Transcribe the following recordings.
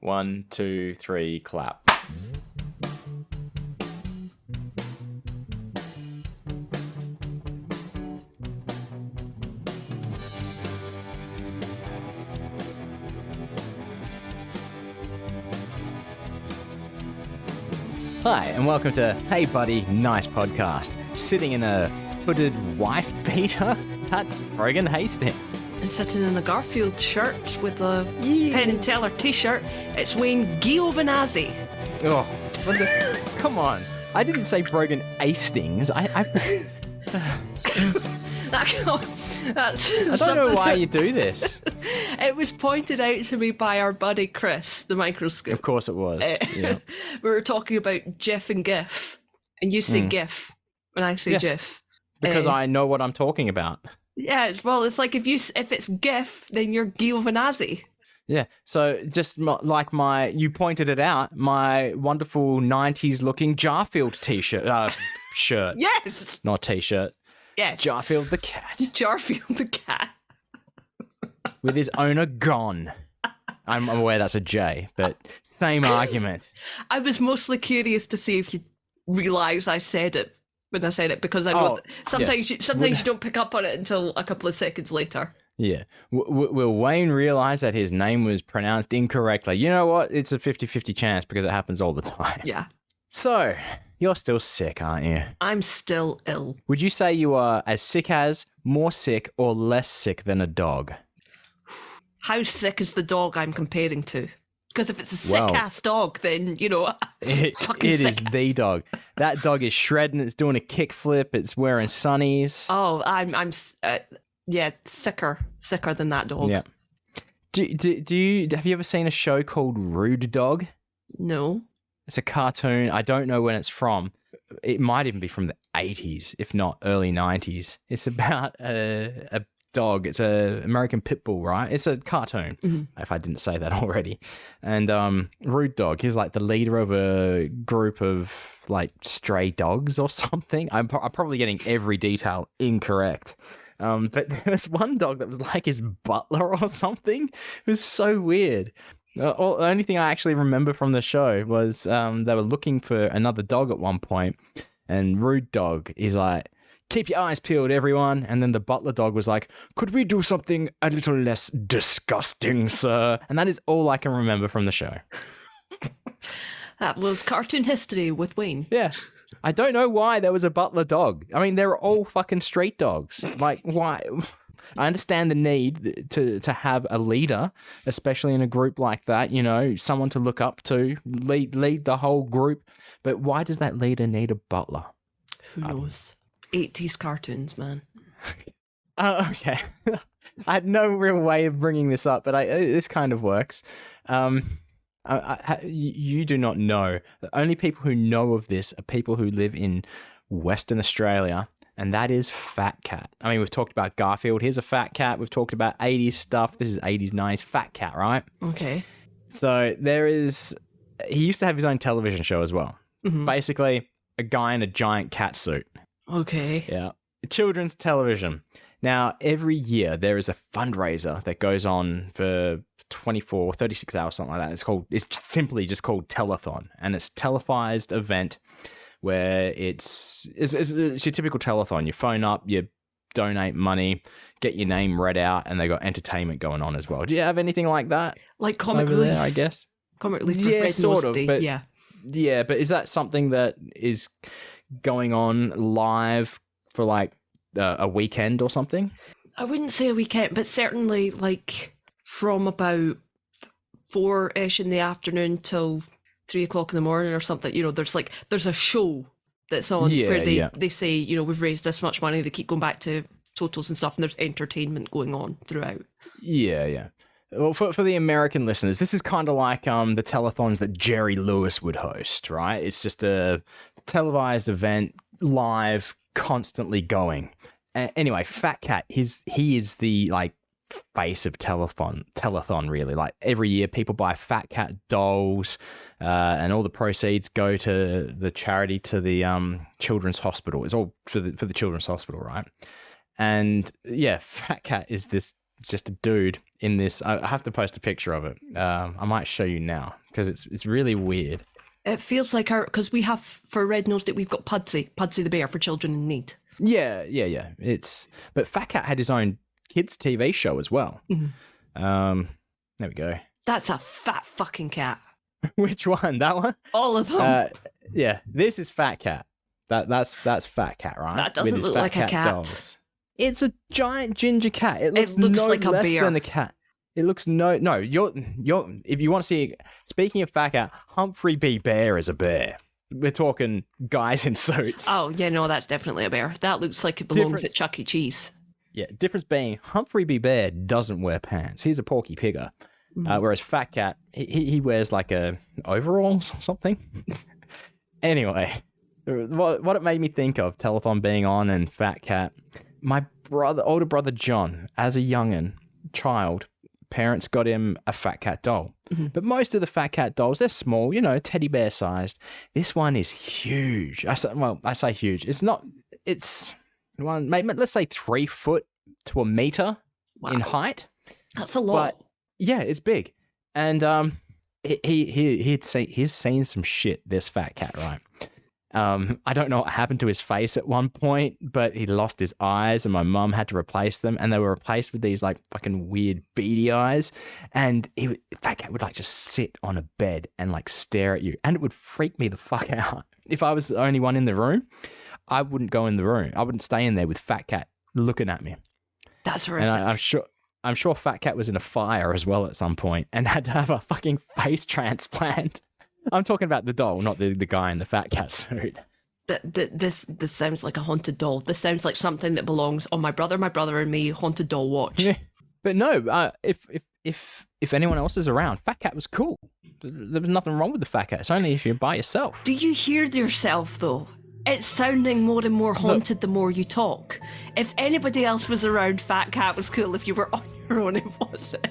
1, 2, 3, clap. Hi, and welcome to Hey Buddy, Nice Podcast. Sitting in a hooded wife beater, that's Brogan Hastings. And sitting in a Garfield shirt with a Penn and Teller t-shirt, it's Wayne Giovinazzi. Oh, come on. I didn't say Brogan Hastings. I don't know why you do this. It was pointed out to me by our buddy Chris, the microscope. Of course it was. Yeah. We were talking about GIF and GIF, and you say GIF, and I say GIF. Because I know what I'm talking about. Yeah, it's like if it's GIF, then you're Giovinazzi. Yeah, so just like you pointed it out, my wonderful 90s looking Jarfield t-shirt, shirt. Yes! Not t-shirt. Yes. Jarfield the cat. Jarfield the cat. With his owner gone. I'm aware that's a J, but same argument. I was mostly curious to see if you realise I said it when I said it, because I know sometimes you don't pick up on it until a couple of seconds later. Yeah. Will Wayne realise that his name was pronounced incorrectly? You know what? It's a 50-50 chance because it happens all the time. Yeah. So, you're still sick, aren't you? I'm still ill. Would you say you are as sick as, more sick, or less sick than a dog? How sick is the dog I'm comparing to? Because if it's a sick-ass dog, then, it is the dog. That dog is shredding. It's doing a kickflip. It's wearing sunnies. Oh, I'm sicker than that dog. Yeah. Have you ever seen a show called Rude Dog? No. It's a cartoon. I don't know when it's from. It might even be from the 80s, if not early 90s. It's about a dog. It's a American pit bull, right? It's a cartoon, if I didn't say that already. And Rude Dog, he's like the leader of a group of like stray dogs or something. I'm probably getting every detail incorrect. But there was one dog that was like his butler or something. It was so weird. The only thing I actually remember from the show was they were looking for another dog at one point, and Rude Dog is like, "Keep your eyes peeled, everyone." And then the butler dog was like, "Could we do something a little less disgusting, sir?" And that is all I can remember from the show. That was cartoon history with Wayne. Yeah. I don't know why there was a butler dog. I mean, they're all fucking street dogs. Like, why? I understand the need to have a leader, especially in a group like that, someone to look up to, lead the whole group. But why does that leader need a butler? Who knows? 80s cartoons, man. Okay. I had no real way of bringing this up, but this kind of works. You do not know. The only people who know of this are people who live in Western Australia, and that is Fat Cat. I mean, we've talked about Garfield. Here's a Fat Cat. We've talked about 80s stuff. This is 80s, 90s. Fat Cat, right? Okay. So he used to have his own television show as well. Mm-hmm. Basically, a guy in a giant cat suit. Okay. Yeah. Children's television. Now, every year there is a fundraiser that goes on for 24, 36 hours, something like that. It's simply just called Telethon, and it's a televised event where it's your typical telethon. You phone up, you donate money, get your name read out, and they got entertainment going on as well. Do you have anything like that? Like Comic over Relief? There, I guess. Comic Relief. Yeah, sort of. But, yeah. Yeah, but is that something that is going on live for like a weekend or something? I wouldn't say a weekend, but certainly like from about 4-ish in the afternoon till 3 o'clock in the morning or something. There's a show that's on where they say, we've raised this much money. They keep going back to totals and stuff, and there's entertainment going on throughout. Yeah. Well, for the American listeners, this is kind of like the telethons that Jerry Lewis would host, right? It's just a televised event, live, constantly going. Anyway, Fat Cat, he is the like face of telethon really. Like every year people buy Fat Cat dolls, and all the proceeds go to the charity, to the children's hospital. It's all for the children's hospital, right? And yeah, Fat Cat is this It's just a dude in this. I have to post a picture of it. I might show you now because it's really weird. It feels like because we have for Red Nose that we've got Pudsey the bear for children in need. Yeah. But Fat Cat had his own kids' TV show as well. Mm-hmm. There we go. That's a fat fucking cat. Which one? That one? All of them. Yeah. This is Fat Cat. That's Fat Cat, right? That doesn't look like a cat. Dolls. It's a giant ginger cat. It looks no like a less bear. than a cat. It looks no. You're. If you want to see, speaking of Fat Cat, Humphrey B. Bear is a bear. We're talking guys in suits. Oh yeah, no, that's definitely a bear. That looks like it belongs at Chuck E. Cheese. Yeah, difference being Humphrey B. Bear doesn't wear pants. He's a Porky Pigger, whereas Fat Cat he wears like a overalls or something. Anyway, what it made me think of telethon being on and Fat Cat. My older brother John, as a child, parents got him a Fat Cat doll. Mm-hmm. But most of the Fat Cat dolls, they're small, teddy bear sized. This one is huge. I say huge. It's not. It's one, maybe let's say 3 foot to a meter in height. That's a lot. But yeah, it's big. And he's seen some shit. This Fat Cat, right? I don't know what happened to his face at one point, but he lost his eyes and my mum had to replace them, and they were replaced with these like fucking weird beady eyes, and Fat Cat would like just sit on a bed and like stare at you, and it would freak me the fuck out. If I was the only one in the room, I wouldn't go in the room. I wouldn't stay in there with Fat Cat looking at me. That's horrific. And I'm sure Fat Cat was in a fire as well at some point and had to have a fucking face transplant. I'm talking about the doll, not the guy in the Fat Cat suit. This sounds like a haunted doll. This sounds like something that belongs on my brother and me haunted doll watch. Yeah. But no, if anyone else is around, Fat Cat was cool. There was nothing wrong with the Fat Cat. It's only if you're by yourself. Do you hear yourself though? It's sounding more and more haunted the more you talk. If anybody else was around, Fat Cat was cool. If you were on your own, it wasn't.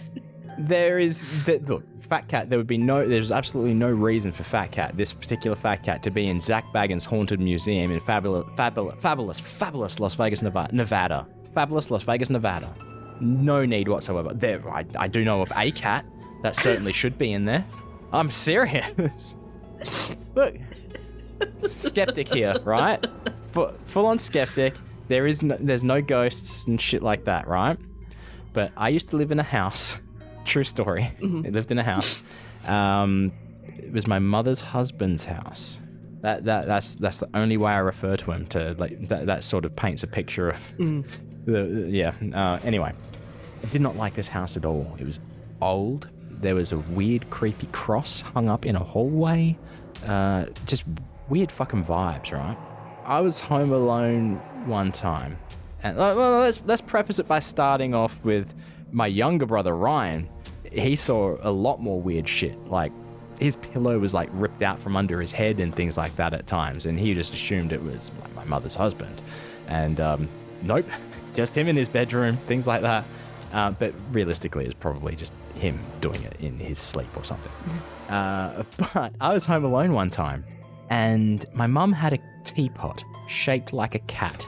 Look, Fat Cat, there's absolutely no reason for Fat Cat, this particular Fat Cat, to be in Zach Bagans' Haunted Museum in fabulous Las Vegas, Nevada. Fabulous Las Vegas, Nevada. No need whatsoever. I do know of a cat that certainly should be in there. I'm serious. Look, skeptic here, right? Full-on skeptic. There's no ghosts and shit like that, right? But I used to live in a house. True story. Mm-hmm. I lived in a house. It was my mother's husband's house. That's the only way I refer to him. To like that sort of paints a picture of Anyway, I did not like this house at all. It was old. There was a weird, creepy cross hung up in a hallway. Just weird fucking vibes, right? I was home alone one time, and let's preface it by starting off with my younger brother Ryan. He saw a lot more weird shit. Like his pillow was like ripped out from under his head and things like that at times, and he just assumed it was like my mother's husband. And nope, just him in his bedroom, things like that. But realistically, it's probably just him doing it in his sleep or something. But I was home alone one time, and my mum had a teapot shaped like a cat.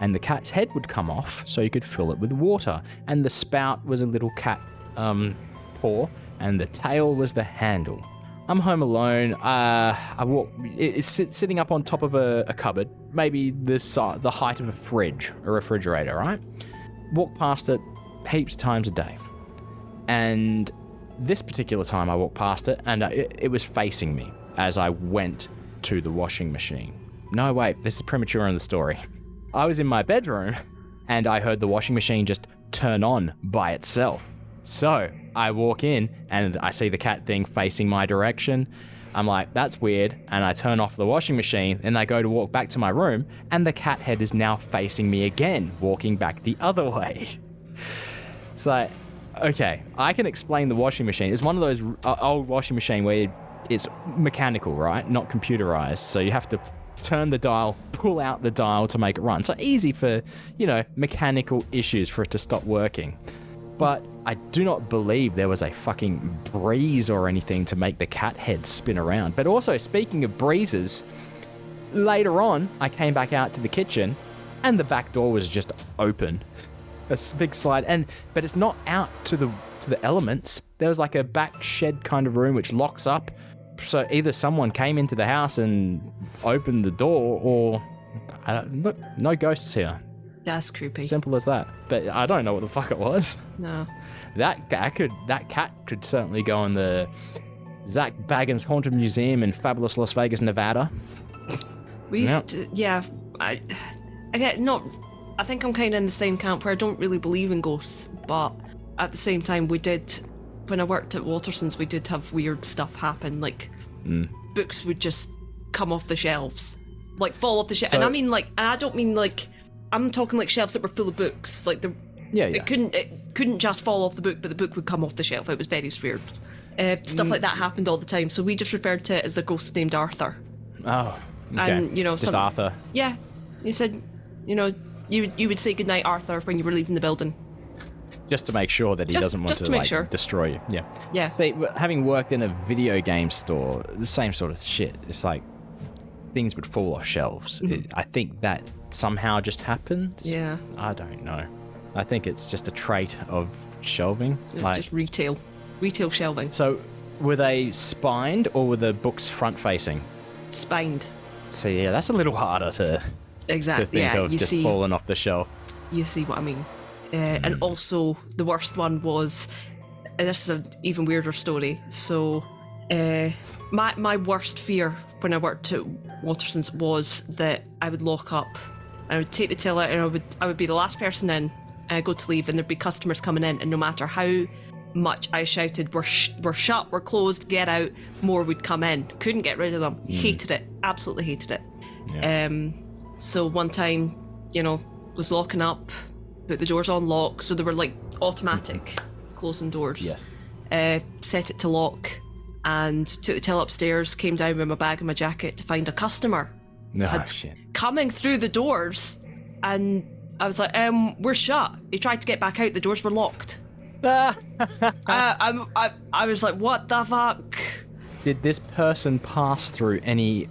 And the cat's head would come off so you could fill it with water. And the spout was a little cat paw, and the tail was the handle. I'm home alone. I walk. It's sitting up on top of a cupboard, maybe the height of a refrigerator, right? Walk past it heaps of times a day. And this particular time I walked past it, and it was facing me as I went to the washing machine. No, wait, this is premature in the story. I was in my bedroom and I heard the washing machine just turn on by itself. So I walk in and I see the cat thing facing my direction. I'm like, that's weird. And I turn off the washing machine and I go to walk back to my room, and the cat head is now facing me again, walking back the other way. It's like, okay, I can explain the washing machine. It's one of those old washing machine where it's mechanical, right? Not computerized. So you have to turn the dial, pull out the dial to make it run. So easy for, mechanical issues for it to stop working. But I do not believe there was a fucking breeze or anything to make the cat head spin around. But also, speaking of breezes, later on, I came back out to the kitchen and the back door was just open. big slide, but it's not out to the elements. There was like a back shed kind of room which locks up. So either someone came into the house and opened the door, or look, no ghosts here. That's creepy. Simple as that. But I don't know what the fuck it was. No. That cat could certainly go in the Zach Baggins Haunted Museum in fabulous Las Vegas, Nevada. We used to, yeah. I think I'm kind of in the same camp where I don't really believe in ghosts, but at the same time, we did, when I worked at Waterson's, we did have weird stuff happen. Like, books would just come off the shelves, like fall off the shelf. So, and I mean, like, and I don't mean like, I'm talking like shelves that were full of books. Like, it couldn't just fall off the book, but the book would come off the shelf. It was very weird. Stuff like that happened all the time. So we just referred to it as the ghost named Arthur. Oh, okay. And, just Arthur. Yeah. You said, you would say goodnight, Arthur, when you were leaving the building. Just to make sure that he doesn't want to destroy you. Yeah. Yeah. See, having worked in a video game store, the same sort of shit. It's like things would fall off shelves. I think that somehow just happens. Yeah. I don't know. I think it's just a trait of shelving. It's just retail shelving. So, were they spined or were the books front facing? Spined. So yeah, that's a little harder to exactly. think of just falling off the shelf. You see what I mean? And also, the worst one was, this is an even weirder story. So, my worst fear when I worked at Waterson's was that I would lock up. I would take the till out, and I would be the last person in. And I'd go to leave, and there'd be customers coming in, and no matter how much I shouted, we're shut, we're closed, get out, more would come in. Couldn't get rid of them. Hated it. Absolutely hated it. Yeah. So one time, was locking up, put the doors on lock, so they were like automatic closing doors. Yes. Set it to lock, and took the till upstairs, came down with my bag and my jacket to find a customer. Shit. Coming through the doors, and I was like, we're shut. He tried to get back out, the doors were locked. I was like, what the fuck? Did this person pass through any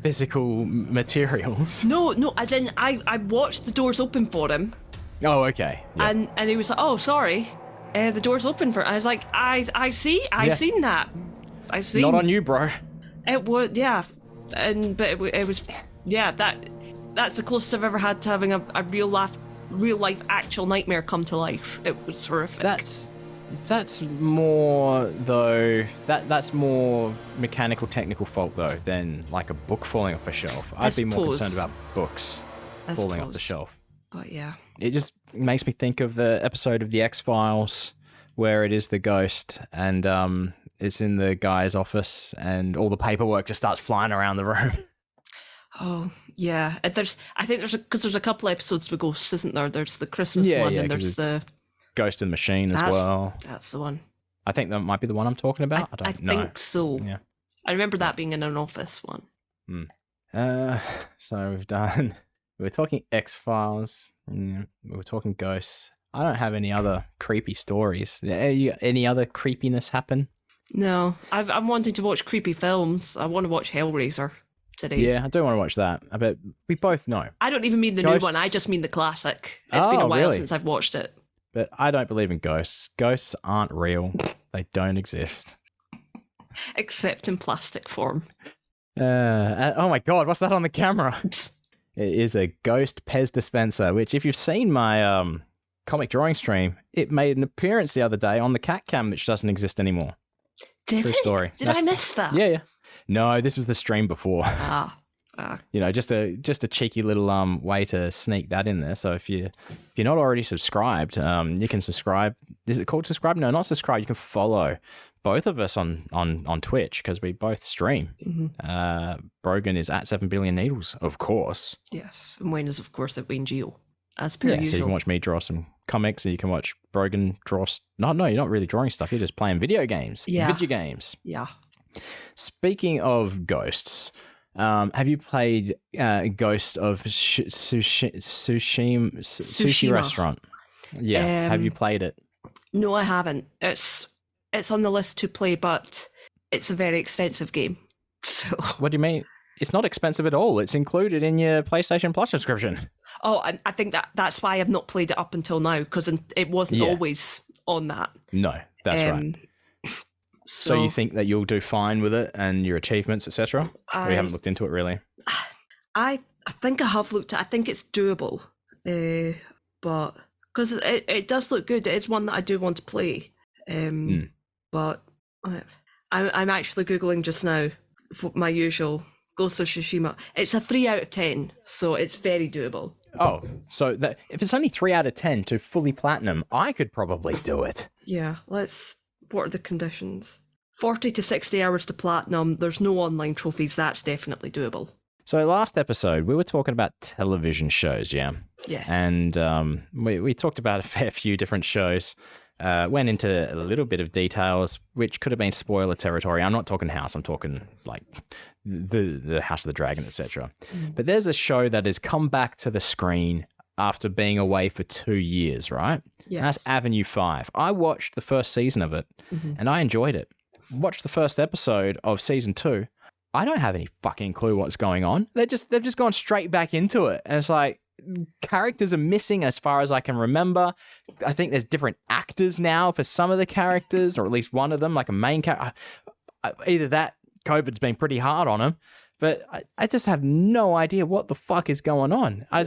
physical materials? No, as in, I watched the doors open for him. Oh, okay. Yeah. And he was like, oh, sorry, the door's open for. I was like, I seen that. I seen. Not on you, bro. It was, yeah, but it was, yeah. That's the closest I've ever had to having a real life actual nightmare come to life. It was horrific. That's more though. That's more mechanical, technical fault though than like a book falling off a shelf. I'd be more concerned about books falling off the shelf. But yeah, it just makes me think of the episode of the X-Files where it is the ghost and it's in the guy's office and all the paperwork just starts flying around the room. Oh yeah, there's a couple episodes with ghosts, isn't there? There's the Christmas one, and there's the Ghost in the Machine as well. That's the one. I think that might be the one I'm talking about. I don't know. I think so. Yeah, I remember that being in an office one. So we've done. We were talking X-Files. We were talking ghosts. I don't have any other creepy stories. Any other creepiness happen? No, I'm wanting to watch creepy films. I want to watch Hellraiser today. Yeah, I do want to watch that. I bet we both know. I don't even mean the new one. I just mean the classic. It's been a while since I've watched it. But I don't believe in ghosts. Ghosts aren't real. They don't exist. Except in plastic form. Oh my god, what's that on the camera? It is a ghost Pez dispenser, which if you've seen my comic drawing stream, it made an appearance the other day on the cat cam, which doesn't exist anymore. Did True it? story. Did I miss that? Yeah. No, this was the stream before. Just a cheeky little way to sneak that in there. So if you're not already subscribed, you can subscribe. Is it called subscribe? No, not subscribe. You can follow both of us on Twitch because we both stream. Mm-hmm. Brogan is at 7 billion needles, of course. Yes, and Wayne is of course at Wayne Geo, as per usual. So you can watch me draw some comics, and you can watch Brogan draw. No, you're not really drawing stuff. You're just playing video games. Yeah, video games. Yeah. Speaking of ghosts. Have you played Ghost of Sushi Restaurant? Yeah. Have you played it? No, I haven't. It's on the list to play, but it's a very expensive game. So what do you mean? It's not expensive at all. It's included in your PlayStation Plus subscription. Oh, I think that's why I've not played it up until now, because it wasn't Yeah. always on that. No, that's right. So you think that you'll do fine with it and your achievements, etc.? Or you haven't looked into it really? I think I have looked at. I think it's doable, but because it does look good, it is one that I do want to play. But I'm actually googling just now my usual Ghost of Tsushima. It's a 3 out of 10, so it's very doable. Oh, so if it's only 3 out of 10 to fully platinum, I could probably do it. Yeah, what are the conditions? 40 to 60 hours to platinum. There's no online trophies. That's definitely doable. So last episode, we were talking about television shows, yeah? Yes. And we talked about a fair few different shows. Went into a little bit of details, which could have been spoiler territory. I'm not talking House. I'm talking like the House of the Dragon, etc. But there's a show that has come back to the screen after being away for 2 years, right? Yeah. That's Avenue 5. I watched the first season of it, and I enjoyed it. Watched the first episode of season 2. I don't have any fucking clue what's going on. They've just gone straight back into it, and it's like characters are missing as far as I can remember. I think there's different actors now for some of the characters, or at least one of them, like a main character. Either that, COVID's been pretty hard on them, but I just have no idea what the fuck is going on. I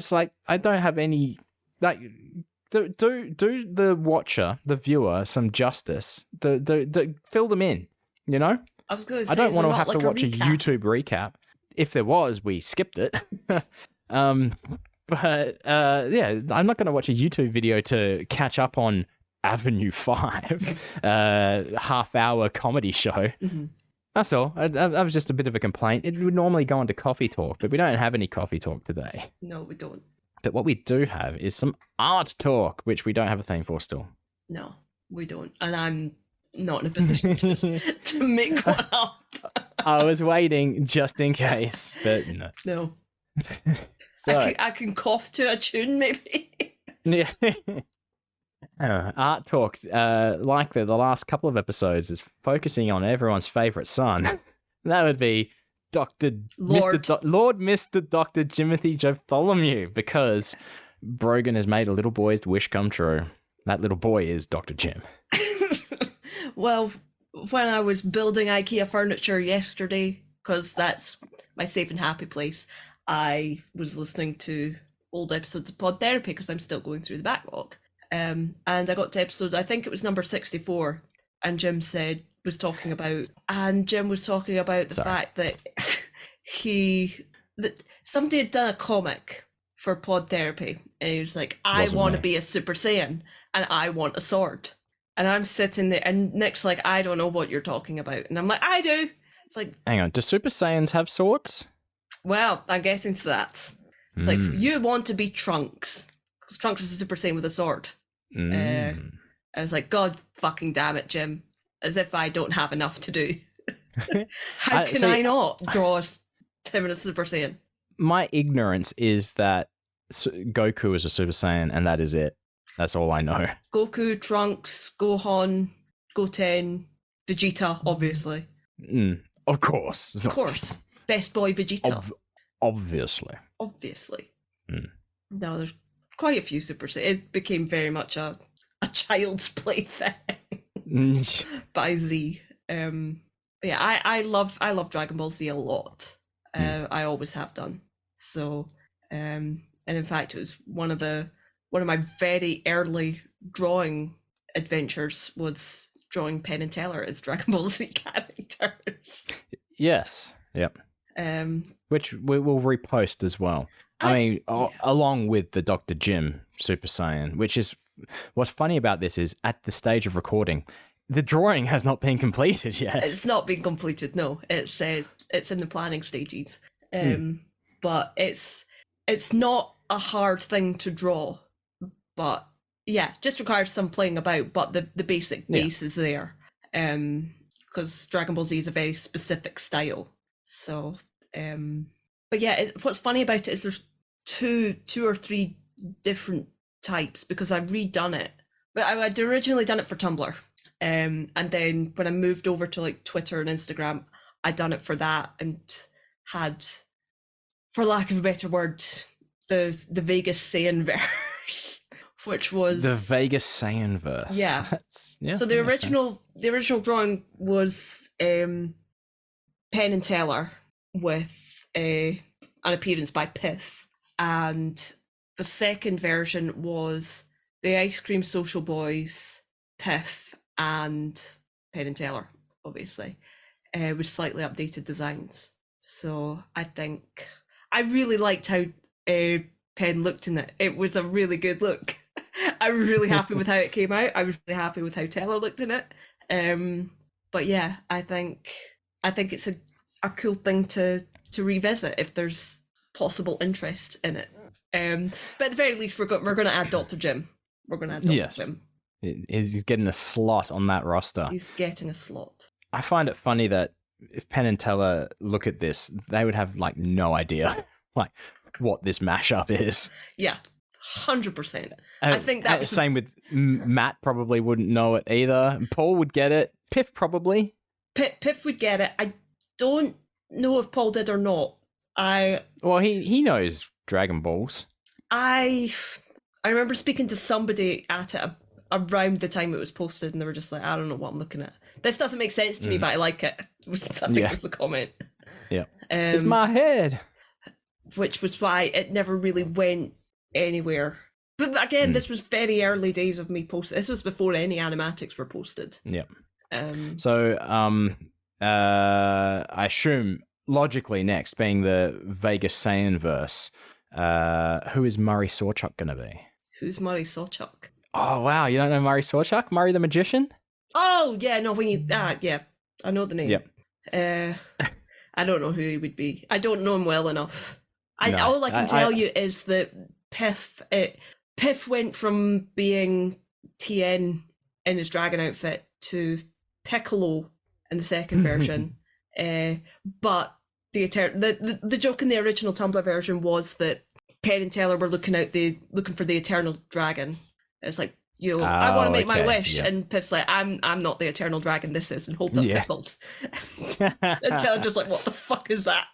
don't have any, like, do the watcher, the viewer, some justice. Do fill them in, you know? I was going to say, I don't want to have like to watch a YouTube recap. If there was, we skipped it. But yeah, I'm not going to watch a YouTube video to catch up on Avenue 5, half-hour comedy show. That's all. That was just a bit of a complaint. It would normally go on to coffee talk, but we don't have any coffee talk today. No, we don't. But what we do have is some art talk, which we don't have a theme for still. No, we don't. And I'm not in a position to make one up. I was waiting just in case, but no. No. So, I can cough to a tune, maybe. Yeah. Art talk, like the last couple of episodes, is focusing on everyone's favourite son. That would be Lord Mr. Dr Jimothy Bartholomew, because Brogan has made a little boy's wish come true. That little boy is Dr. Jim. Well, when I was building IKEA furniture yesterday, because that's my safe and happy place, I was listening to old episodes of Pod Therapy because I'm still going through the backlog. And I got to episode, I think it was number 64, and Jim was talking about the fact that somebody had done a comic for Pod Therapy, and he was like, I want to be a Super Saiyan, and I want a sword. And I'm sitting there, and Nick's like, I don't know what you're talking about. And I'm like, I do. It's like, hang on, do Super Saiyans have swords? Well, I'm getting to that. It's like, you want to be Trunks, because Trunks is a Super Saiyan with a sword. I was like, God fucking damn it, Jim. As if I don't have enough to do. How can I not draw him in a Super Saiyan? My ignorance is that Goku is a Super Saiyan, and that is it. That's all I know. Goku, Trunks, Gohan, Goten, Vegeta, obviously. Of course. Of course. Best boy Vegeta. Obviously. No, there's quite a few Super Saiyans. It became very much a child's play thing by Z. Yeah, I love Dragon Ball Z a lot. I always have done. So, and in fact, it was one of my very early drawing adventures was drawing Penn and Teller as Dragon Ball Z characters. Yes. Yep. Which we will repost as well. Along with the Dr. Jim Super Saiyan, which is what's funny about this is at the stage of recording, the drawing has not been completed yet. It's not been completed. No, it's in the planning stages. But it's not a hard thing to draw. But yeah, just requires some playing about. But the basic base is there. Because Dragon Ball Z is a very specific style. So, but yeah, what's funny about it is there's two or three different types, because I've redone it. But I'd originally done it for Tumblr. And then when I moved over to like Twitter and Instagram, I'd done it for that and had, for lack of a better word, the Vegas Saiyan verse, which was The Vegas Saiyan verse. Yeah. Yeah. So the original drawing was Penn and Teller with an appearance by Piff, and the second version was the Ice Cream Social Boys, Piff, and Penn and Teller, obviously, with slightly updated designs. So I think I really liked how Penn looked in it. It was a really good look. I was really happy with how it came out. I was really happy with how Teller looked in it. But yeah, I think it's a cool thing to revisit if there's possible interest in it. But at the very least, we're going to add Dr. Jim. We're going to add Dr. Jim. He's getting a slot on that roster. He's getting a slot. I find it funny that if Penn and Teller look at this, they would have like no idea like what this mashup is. Yeah, 100%. I think that was same with Matt. Probably wouldn't know it either. Paul would get it. Piff probably. Piff would get it. I don't know if Paul did or not. Well, he knows Dragon Balls. I remember speaking to somebody at it around the time it was posted, and they were just like, I don't know what I'm looking at. This doesn't make sense to me, but I like it. I think was the comment. Yeah. It's my head. Which was why it never really went anywhere. But again, this was very early days of me posting. This was before any animatics were posted. Yeah. So I assume logically next, being the Vegas Saiyan verse, who is Murray Sawchuck going to be? Who's Murray Sawchuck? Oh, wow. You don't know Murray Sawchuck? Murray the Magician? Oh, yeah. No, yeah. I know the name. Yep. I don't know who he would be. I don't know him well enough. All I can tell you is that Piff went from being Tien in his dragon outfit to Piccolo in the second version. But the joke in the original Tumblr version was that Penn and Teller were looking for the eternal dragon. It's like, I want to make my wish, and Piff's like, I'm not the eternal dragon. This is, and holds up Piffles. And Teller just like, what the fuck is that?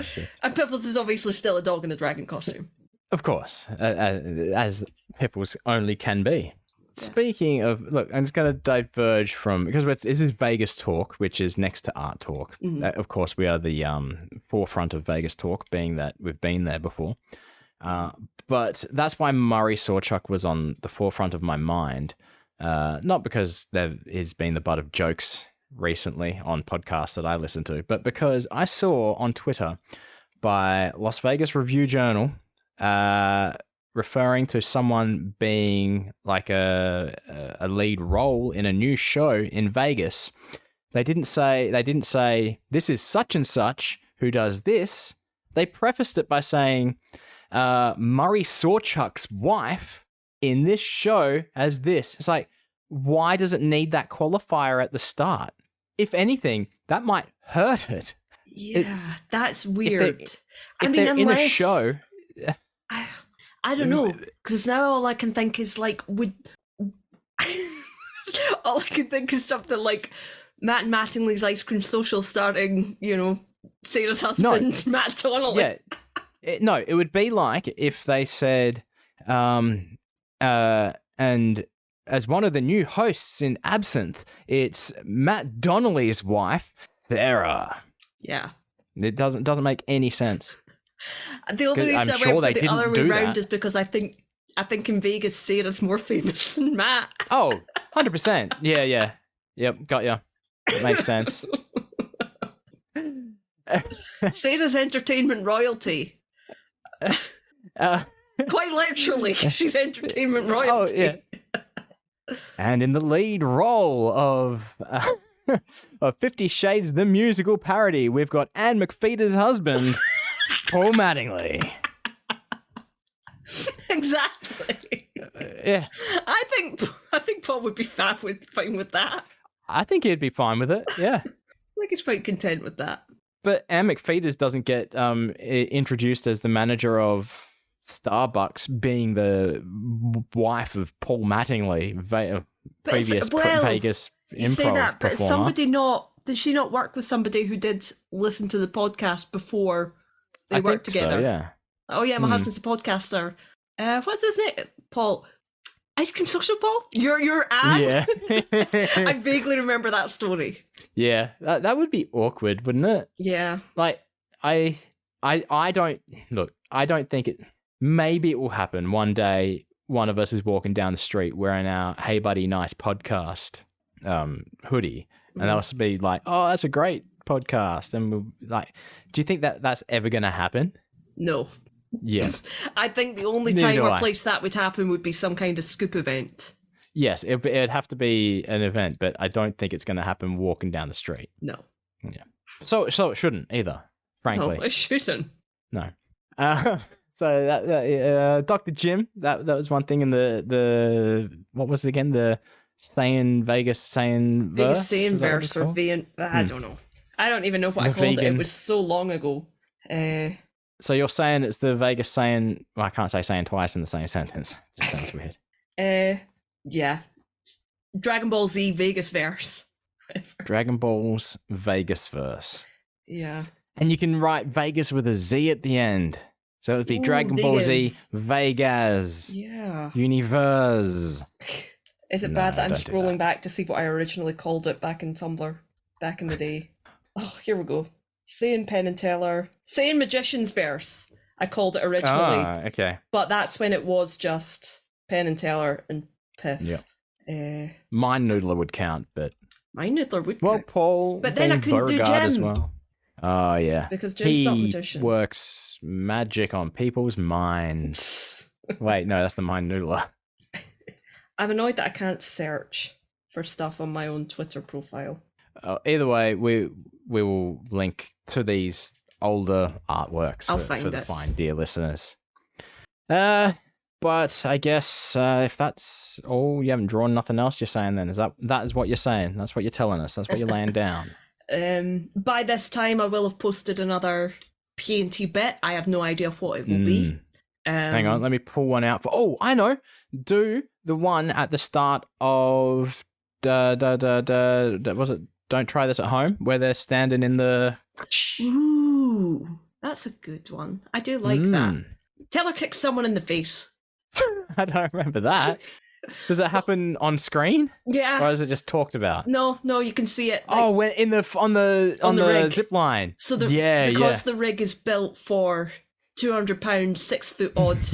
Shit. And Piffles is obviously still a dog in a dragon costume. Of course, as Piffles only can be. Yeah. Speaking of, look, I'm just going to diverge from, because this is Vegas Talk, which is next to Art Talk. Mm-hmm. Of course, we are the forefront of Vegas Talk, being that we've been there before. But that's why Murray Sawchuck was on the forefront of my mind. Not because he's been the butt of jokes recently on podcasts that I listen to, but because I saw on Twitter by Las Vegas Review Journal referring to someone being like a lead role in a new show in Vegas. They didn't say this is such and such who does this. They prefaced it by saying Murray Sawchuck's wife in this show as this. It's like, why does it need that qualifier at the start? If anything, that might hurt it. Yeah, that's weird. If they're in a show, I don't know, because now all I can think is like, all I can think is something like Matt and Mattingly's Ice Cream Social starting, Sarah's husband, Matt Donnelly. Yeah. No, it would be like if they said, and as one of the new hosts in Absinthe, it's Matt Donnelly's wife, Sarah. Yeah. It doesn't make any sense. The only reason I sure went for the other way around is because I think in Vegas, Sarah's more famous than Matt. Oh, 100%. Yeah. Yep, got ya. Makes sense. Sarah's entertainment royalty. Quite literally, she's entertainment royalty. Oh, yeah. And in the lead role of 50 Shades the musical parody, we've got Anne McPheeters' husband, Paul Mattingly. Exactly. Yeah. I think Paul would be fine with that. I think he'd be fine with it. Yeah. I think he's quite content with that. But Anne McPheeters doesn't get introduced as the manager of Starbucks, being the wife of Paul Mattingly, previous Vegas improv you say that, but performer. Did she not work with somebody who did listen to the podcast before they worked together? So, yeah. Oh yeah, my husband's a podcaster. What's his name? Paul. Ice Cream Social Paul? Your ad? Yeah. I vaguely remember that story. Yeah, that would be awkward, wouldn't it? Yeah. Like, I don't think it, maybe it will happen one day. One of us is walking down the street wearing our Hey Buddy Nice podcast hoodie, and they'll be like, oh, that's a great podcast. And we'll, like, do you think that that's ever going to happen? No. Yeah. I think the only time or place that would happen would be some kind of scoop event. Yes, it'd have to be an event, but I don't think it's going to happen walking down the street. No. Yeah. So it shouldn't either, frankly. No, it shouldn't. No. So that Dr. Jim, that was one thing in the what was it again? The Vegas Saiyan verse? Vegas Saiyan verse or I don't know. I don't even know what I called it. It was so long ago. So you're saying it's the Vegas Saiyan... Well, I can't say Saiyan twice in the same sentence. It just sounds weird. Yeah. Dragon Ball Z Vegas verse. Dragon Ball's Vegas verse. Yeah. And you can write Vegas with a Z at the end. So it would be Dragon Ball Z Vegas. Yeah. Universe. Is it bad that I'm scrolling back to see what I originally called it back in Tumblr, back in the day? Oh, here we go. Saiyan Penn and Teller. Saiyan Magician's Verse, I called it originally. Ah, okay. But that's when it was just Penn and Teller and Piff. Yeah. Mind Noodler would count, but... Mind Noodler would count. Well, Paul... But then I couldn't do Jim. As well. Oh, yeah. Because Jim's not a magician. He works magic on people's minds. Wait, no, that's the Mind Noodler. I'm annoyed that I can't search for stuff on my own Twitter profile. Either way, we will link to these older artworks for the fine dear listeners. But I guess if that's all, you haven't drawn nothing else you're saying then. That is what you're saying? That's what you're telling us? That's what you're laying down? By this time, I will have posted another P&T bit. I have no idea what it will be. Hang on, let me pull one out. Oh, I know. Do the one at the start of... was it Don't Try This at Home, where they're standing in the... Ooh, that's a good one. I do like that. Teller kicks someone in the face. I don't remember that. Does it happen on screen? Yeah. Or is it just talked about? No, you can see it. Like, when on the zip line. So because the rig is built for 200-pound, 6-foot odd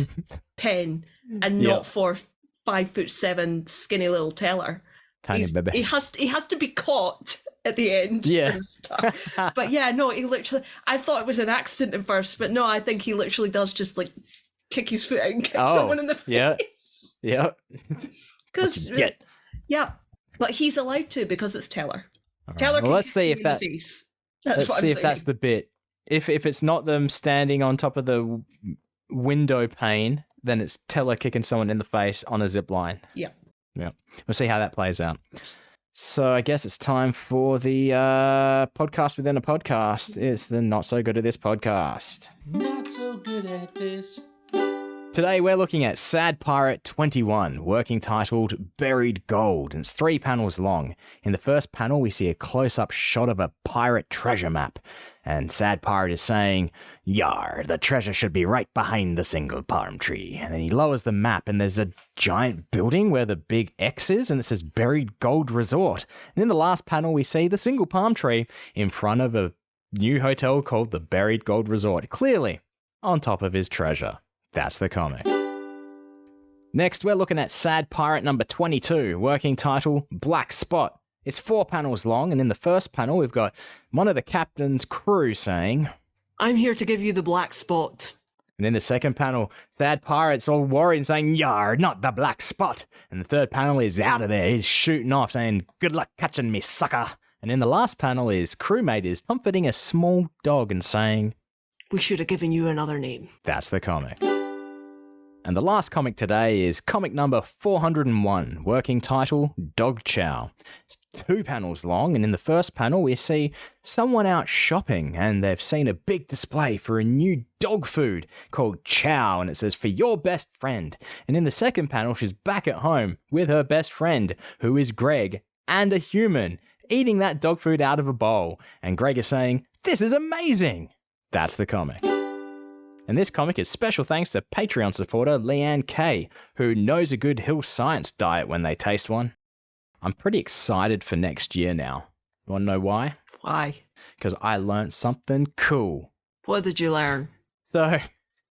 Pen, and not for 5'7" skinny little Teller. Tiny baby. He has to be caught at the end. Yeah. But yeah, no, he literally... I thought it was an accident at first, but no, I think he literally does just like kick his foot out and kick someone in the face. Yeah. Because yeah, but he's allowed to because it's Teller. Right. Teller can let's see if that. Let's see if that's the bit. If it's not them standing on top of the window pane, then it's Teller kicking someone in the face on a zip line. Yeah. We'll see how that plays out. So I guess it's time for the podcast within a podcast. It's the Not So Good at This podcast. Not so good at this. Today we're looking at Sad Pirate 21, working titled Buried Gold, and it's 3 panels long. In the first panel we see a close-up shot of a pirate treasure map, and Sad Pirate is saying, "Yar, the treasure should be right behind the single palm tree." And then he lowers the map and there's a giant building where the big X is, and it says Buried Gold Resort. And in the last panel we see the single palm tree in front of a new hotel called the Buried Gold Resort, clearly on top of his treasure. That's the comic. Next, we're looking at Sad Pirate number 22, working title Black Spot. It's 4 panels long, and in the first panel, we've got one of the captain's crew saying, "I'm here to give you the black spot." And in the second panel, Sad Pirate's all worried and saying, "Yar, not the black spot." And the third panel is out of there. He's shooting off saying, "Good luck catching me, sucker." And in the last panel, his crewmate is comforting a small dog and saying, "We should have given you another name." That's the comic. And the last comic today is comic number 401, working title Dog Chow. It's 2 panels long, and in the first panel we see someone out shopping, and they've seen a big display for a new dog food called Chow, and it says, "For your best friend." And in the second panel, she's back at home with her best friend, who is Greg, and a human, eating that dog food out of a bowl. And Greg is saying, "This is amazing." That's the comic. And this comic is special thanks to Patreon supporter Leanne K, who knows a good hill science diet when they taste one. I'm pretty excited for next year now. You want to know why? Why? Because I learned something cool. What did you learn? So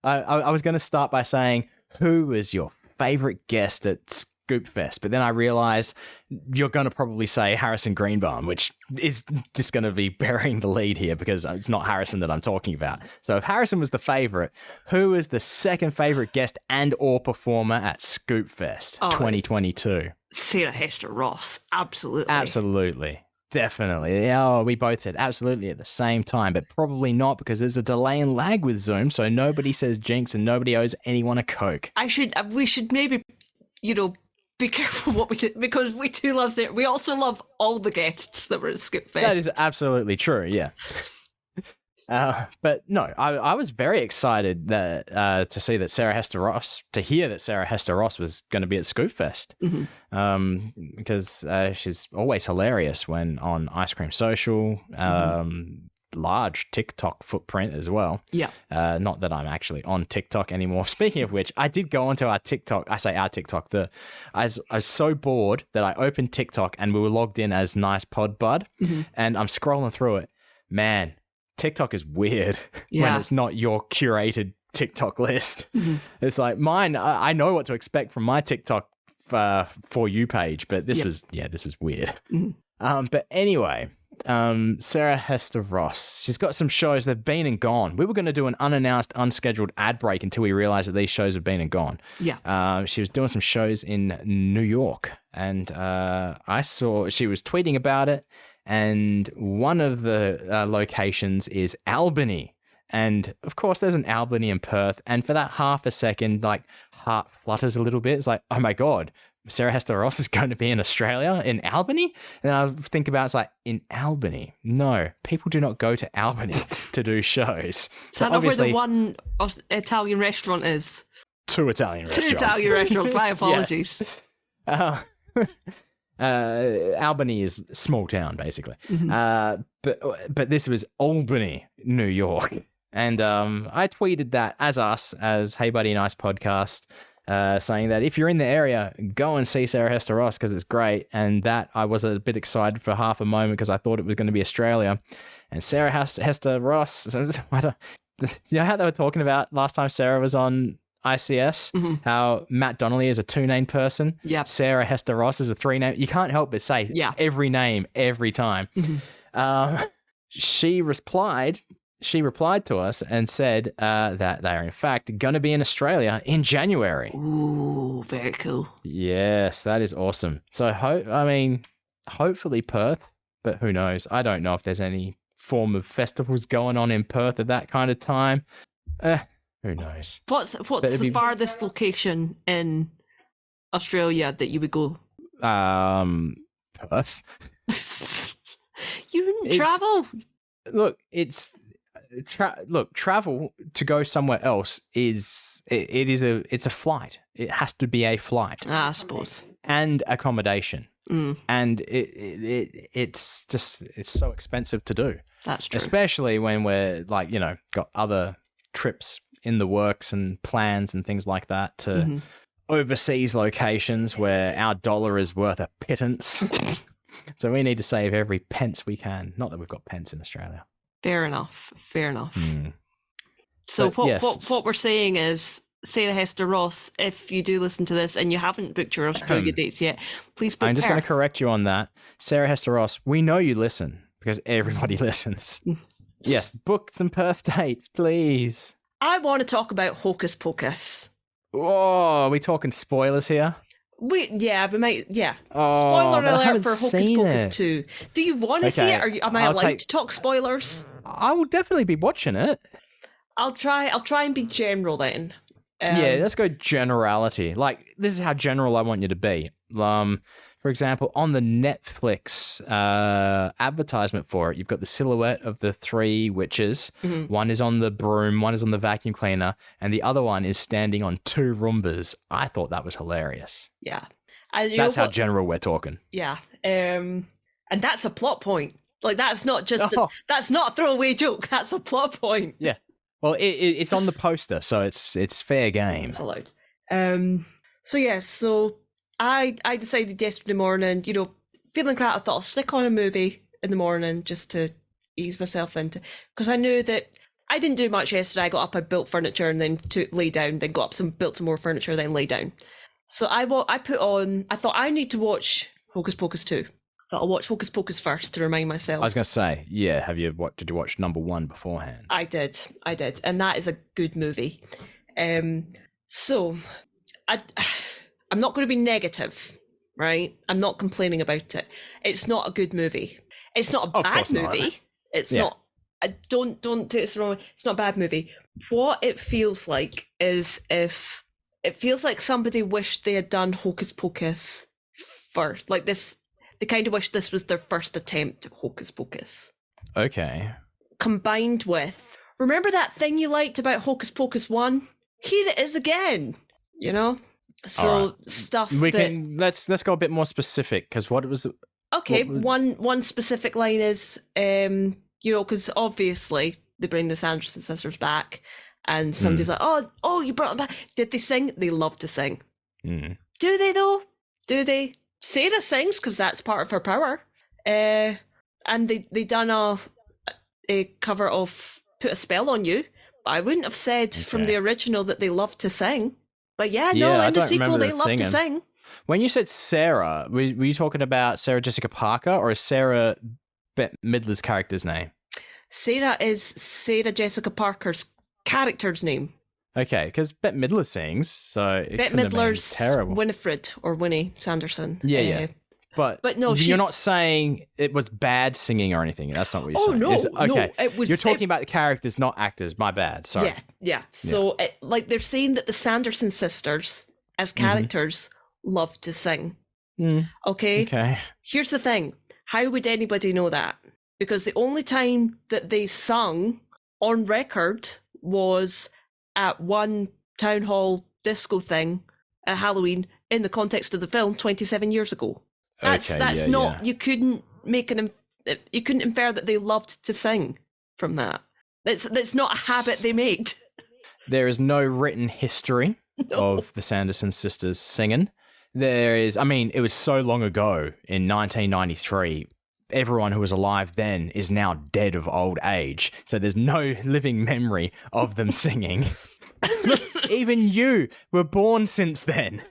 I was going to start by saying, who is your favorite guest at Scoopfest? But then I realized you're going to probably say Harrison Greenbaum, which is just going to be burying the lead here because it's not Harrison that I'm talking about. So if Harrison was the favorite, who is the second favorite guest and or performer at Scoopfest 2022? Sarah Hester Ross. Absolutely. Absolutely. Definitely. Oh, we both said absolutely at the same time, but probably not because there's a delay and lag with Zoom, so nobody says jinx and nobody owes anyone a Coke. We should maybe, be careful what we do, because we do love Sarah. We also love all the guests that were at Scoopfest. That is absolutely true, yeah. But no, I was very excited that to hear that Sarah Hester Ross was going to be at Scoopfest, because she's always hilarious when on Ice Cream Social, large TikTok footprint as well. Yeah. Not that I'm actually on TikTok anymore. Speaking of which, I did go onto our TikTok. I say our TikTok. I was so bored that I opened TikTok and we were logged in as Nice Pod Bud, and I'm scrolling through it. Man, TikTok is weird when it's not your curated TikTok list. It's like mine. I know what to expect from my TikTok For You page, but this was weird. But anyway, Sarah Hester Ross, she's got some shows. They've been and gone. We were going to do an unannounced, unscheduled ad break until we realized that these shows have been and gone. Yeah. She was doing some shows in New York, and I saw she was tweeting about it. And one of the locations is Albany. And of course, there's an Albany in Perth. And for that half a second, like, heart flutters a little bit. It's like, oh my God, Sarah Hester Ross is going to be in Australia, in Albany? And then I think about, it's like, in Albany? No, people do not go to Albany to do shows. So not where the one Italian restaurant is? Two Italian restaurants. Two Italian restaurants. My apologies. Albany is a small town, basically. But this was Albany, New York. And I tweeted that as Hey Buddy Nice Podcast, saying that if you're in the area, go and see Sarah Hester Ross because it's great. And that I was a bit excited for half a moment because I thought it was going to be Australia. And Sarah Hester Ross, you know how they were talking about last time Sarah was on ICS, how Matt Donnelly is a 2-name person. Yep. Sarah Hester Ross is a 3-name. You can't help but say every name every time. She replied to us and said that they are in fact going to be in Australia in January. Ooh, very cool. Yes, that is awesome. So hopefully Perth, but who knows? I don't know if there's any form of festivals going on in Perth at that kind of time. Who knows? What's the farthest location in Australia that you would go? Perth. You wouldn't travel. Look, travel to go somewhere else it's a flight. It has to be a flight. I suppose. And accommodation. And it's so expensive to do. That's true. Especially when we're got other trips in the works and plans and things like that to overseas locations where our dollar is worth a pittance. So we need to save every pence we can. Not that we've got pence in Australia. Fair enough. So what we're saying is, Sarah Hester Ross, if you do listen to this and you haven't booked your Australia dates yet, please book I'm just going to correct you on that. Sarah Hester Ross, we know you listen because everybody listens. Yes, book some Perth dates, please. I want to talk about Hocus Pocus. Oh, are we talking spoilers here? We might. Oh, spoiler alert for Hocus Pocus 2. Do you want to see it, or am I allowed to talk spoilers? I will definitely be watching it. I'll try and be general then. Let's go generality. Like, this is how general I want you to be. For example, on the Netflix advertisement for it, you've got the silhouette of the 3 witches. One is on the broom, one is on the vacuum cleaner, and the other one is standing on 2 Roombas. I thought that was hilarious. Yeah. That's how general we're talking. Yeah. And that's a plot point. Like, that's not just that's not a throwaway joke. That's a plot point. Yeah. Well, it's on the poster, so it's fair game. It's allowed. So I decided yesterday morning, feeling crap, I thought I'll stick on a movie in the morning just to ease myself into, because I knew that I didn't do much yesterday. I got up, I built furniture, and then lay down, then got up, built some more furniture, then lay down. So I thought I need to watch Hocus Pocus 2. I thought I'll watch Hocus Pocus first to remind myself. I was going to say, yeah, did you watch number 1 beforehand? I did, and that is a good movie. So I'm not going to be negative, right? I'm not complaining about it. It's not a good movie. It's not a bad movie. Not. It's not. Don't take this wrong. It's not a bad movie. What it feels like is if it feels like somebody wished they had done Hocus Pocus first, like this. They kind of wish this was their first attempt at Hocus Pocus. Okay. Combined with, remember that thing you liked about Hocus Pocus 1? Here it is again. So right. stuff let's go a bit more specific, because what was it? Okay, one specific line is, because obviously they bring the Sanderson sisters back, and somebody's like, oh, you brought them back. Did they sing? They love to sing. Mm. Do they though? Do they? Sarah sings because that's part of her power. And they done a cover of "Put a Spell on You." But I wouldn't have said from the original that they love to sing. But in the sequel they love to sing. When you said Sarah, were you talking about Sarah Jessica Parker, or is Sarah Bette Midler's character's name? Sarah is Sarah Jessica Parker's character's name. Okay, because Bette Midler sings, so it Bette Midler's terrible. Winifred or Winnie Sanderson. Yeah. But no, you're not saying it was bad singing or anything. That's not what you're saying. No. It was, you're talking about the characters, not actors. My bad. Sorry. Yeah. So, they're saying that the Sanderson sisters, as characters, love to sing. Mm. Okay. Here's the thing. How would anybody know that? Because the only time that they sung on record was at one town hall disco thing at Halloween in the context of the film 27 years ago. That's not. You couldn't you couldn't infer that they loved to sing from that. That's not a habit they made. There is no written history of the Sanderson sisters singing. It was so long ago in 1993. Everyone who was alive then is now dead of old age. So there's no living memory of them singing. Even you were born since then.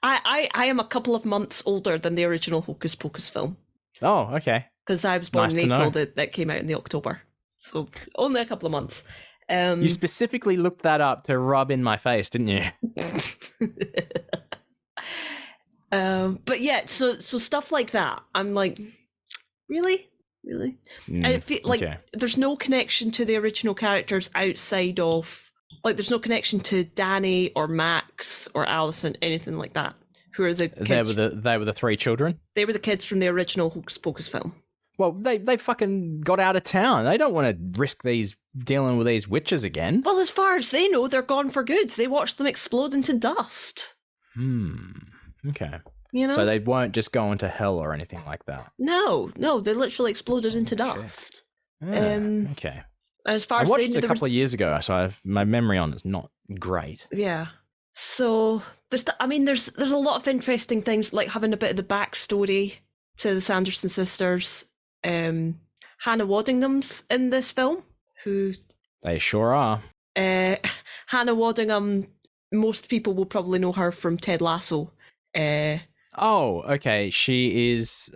I am a couple of months older than the original Hocus Pocus film. Oh, okay. Because I was born in April, that came out in the October. So only a couple of months. You specifically looked that up to rub in my face, didn't you? But yeah, so stuff like that. I'm like, really? And it feels like there's no connection to the original characters outside of, there's no connection to Danny or Max or Allison, anything like that. Who are the kids? They were the 3 children? They were the kids from the original Hocus Pocus film. Well, they fucking got out of town. They don't want to risk dealing with these witches again. Well, as far as they know, they're gone for good. They watched them explode into dust. Okay. So they weren't just going to hell or anything like that. No, they literally exploded into dust. Okay. As far I as watched it a couple of years ago, so my memory on it's not great. Yeah. So there's a lot of interesting things, like having a bit of the backstory to the Sanderson sisters. Hannah Waddingham's in this film. Who they sure are. Hannah Waddingham. Most people will probably know her from Ted Lasso. Oh, okay. She is.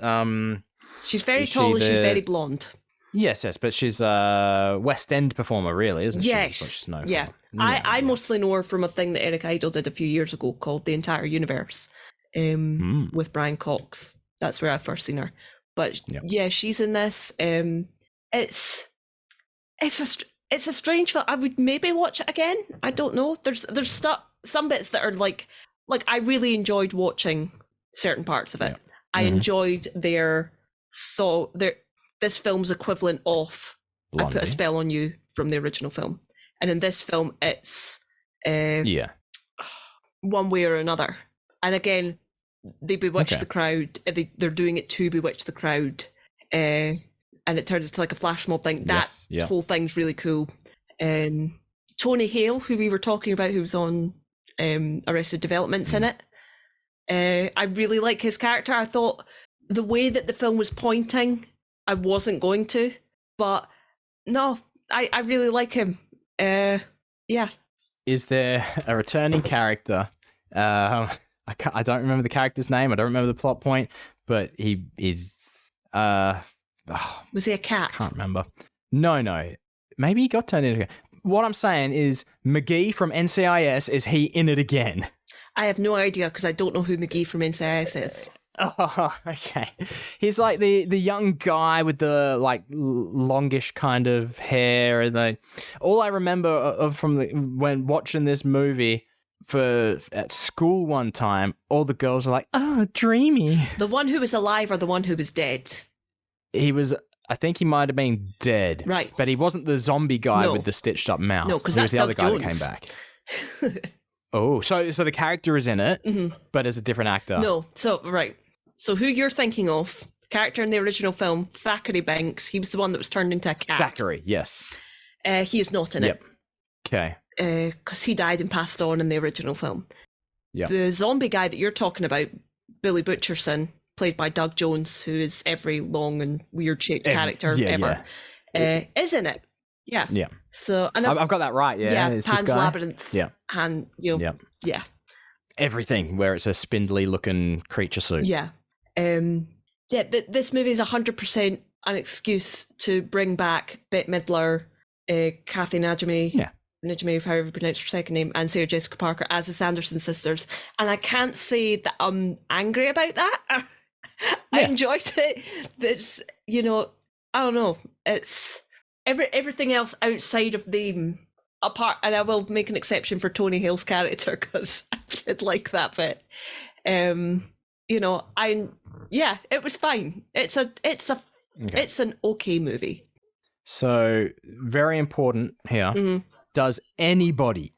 She's very tall and she's very blonde. Yes, but she's a West End performer, really, isn't she? Yes. Yeah. I mostly know her from a thing that Eric Idle did a few years ago called The Entire Universe, with Brian Cox. That's where I first seen her. But yeah, she's in this. It's a strange film. I would maybe watch it again. I don't know. There's some bits that are like I really enjoyed watching certain parts of it. Yeah. I enjoyed this film's equivalent of Blondie. I Put a Spell on You from the original film. And in this film, it's one way or another. And again, they bewitch the crowd. They're doing it to bewitch the crowd. And it turns into like a flash mob thing. That whole thing's really cool. Tony Hale, who we were talking about, who was on Arrested Development's in it. I really like his character. I thought the way that the film was pointing, I wasn't going to, but no, I really like him. Yeah. Is there a returning character? I don't remember the character's name. I don't remember the plot point, but he is. Was he a cat? Can't remember. No. Maybe he got turned into. What I'm saying is, McGee from NCIS, is he in it again? I have no idea because I don't know who McGee from NCIS is. Oh, okay. He's like the young guy with the like longish kind of hair, and all I remember from when watching this movie at school one time, all the girls are like, "Oh, dreamy." The one who was alive or the one who was dead? He was. I think he might have been dead, right? But he wasn't the zombie guy with the stitched up mouth. No, because he that's was the other Doug guy Jones. that came back. Oh, so the character is in it, but as a different actor. No, so who you're thinking of? Character in the original film, Thackeray Banks. He was the one that was turned into a cat. Thackeray, yes. He is not in it. Okay. Because he died and passed on in the original film. Yeah. The zombie guy that you're talking about, Billy Butcherson, played by Doug Jones, who is every long and weird shaped character ever, is in it. Yeah. Yeah. So and I've got that right. Yeah. Yeah. Pan's Labyrinth. Yeah. And yeah. Everything where it's a spindly looking creature suit. Yeah. This movie is 100% an excuse to bring back Bette Midler, Kathy Najimy, however you pronounce her second name, and Sarah Jessica Parker as the Sanderson sisters. And I can't say that I'm angry about that. I enjoyed it. That's, I don't know. It's everything else outside of them apart, and I will make an exception for Tony Hale's character because I did like that bit. It was fine. It's an okay movie. So very important here. Mm-hmm. Does anybody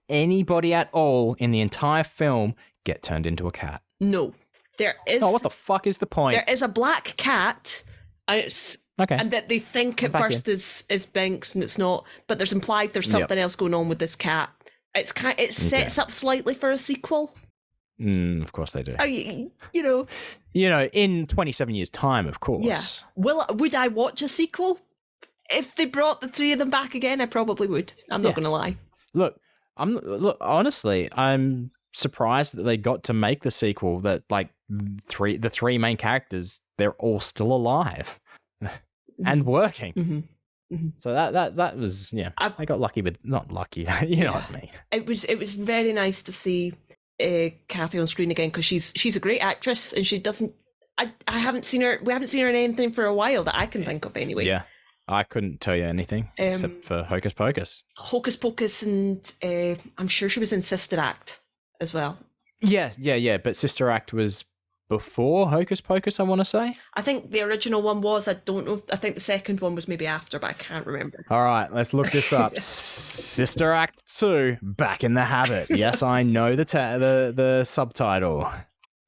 at all in the entire film get turned into a cat? No. There is. Oh, what the fuck is the point? There is a black cat, and it's okay, and that they think at first is Banks, and it's not. But there's implied there's something else going on with this cat. It sets up slightly for a sequel. Of course they do. In 27 years' time, of course. Yeah. Would I watch a sequel if they brought the three of them back again? I probably would. I'm not going to lie. Look, honestly, I'm surprised that they got to make the sequel. That the three main characters, they're all still alive and working. Mm-hmm. Mm-hmm. So that was I got lucky, but not lucky. You know what I mean? It was very nice to see Kathy on screen again because she's a great actress and she doesn't. I haven't seen her. We haven't seen her in anything for a while that I can think of anyway. Yeah. I couldn't tell you anything except for Hocus Pocus. Hocus Pocus, and I'm sure she was in Sister Act as well. Yeah. But Sister Act was before Hocus Pocus, I want to say. I think the original one was. I don't know. I think the second one was maybe after, but I can't remember. All right, let's look this up. Sister Act 2, Back in the Habit. Yes, I know the subtitle.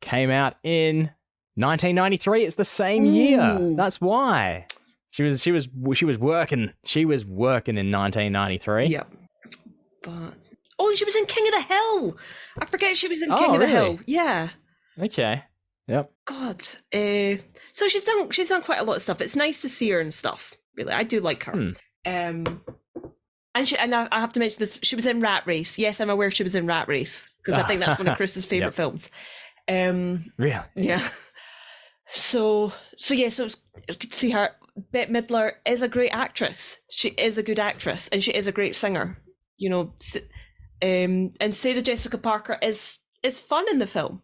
Came out in 1993. It's the same year. That's why. She was working. She was working in 1993. Yep. But she was in King of the Hill. I forget she was in King of the Hill. Yeah. Okay. Yep. God. So she's done quite a lot of stuff. It's nice to see her and stuff. Really, I do like her. And I have to mention this. She was in Rat Race. Yes, I'm aware she was in Rat Race because I think that's one of Chris's favorite films. Really? Yeah. So it's good to see her. Bette Midler is a great actress. She is a good actress, and she is a great singer. And Sarah Jessica Parker is fun in the film.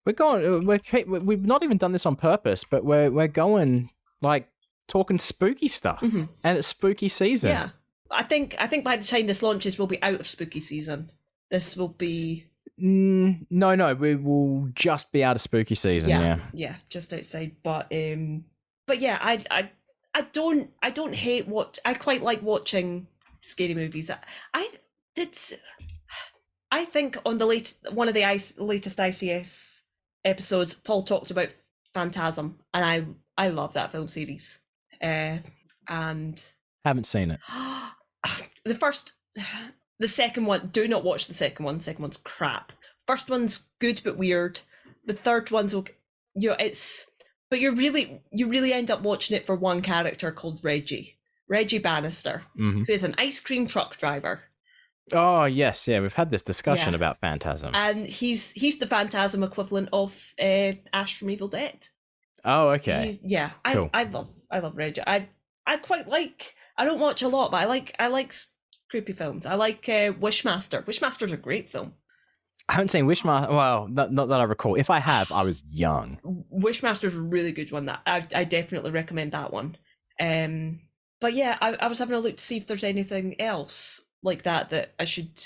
We've not even done this on purpose, but we're going talking spooky stuff, and it's spooky season. Yeah, I think by the time this launches, we'll be out of spooky season. This will be. No, we will just be out of spooky season. Yeah, just outside. But yeah, I don't hate I quite like watching scary movies. I think on one of the latest ICS episodes, Paul talked about Phantasm, and I love that film series. And haven't seen it. The first the second one, do not watch the second one. The second one's crap. First one's good but weird. The third one's okay. But you really end up watching it for one character called Reggie Bannister, Mm-hmm. who is an ice cream truck driver. Oh, yes. Yeah, we've had this discussion Yeah. about Phantasm. And he's the Phantasm equivalent of Ash from Evil Dead. Oh, okay. Cool. I love Reggie. I quite like. I don't watch a lot, but I like creepy films. I like Wishmaster. Wishmaster's a great film. I haven't seen Wishmaster. Well, not that I recall. If I have, I was young. Wishmaster's a really good one. That I definitely recommend that one. But yeah, I was having a look to see if there's anything else like that I should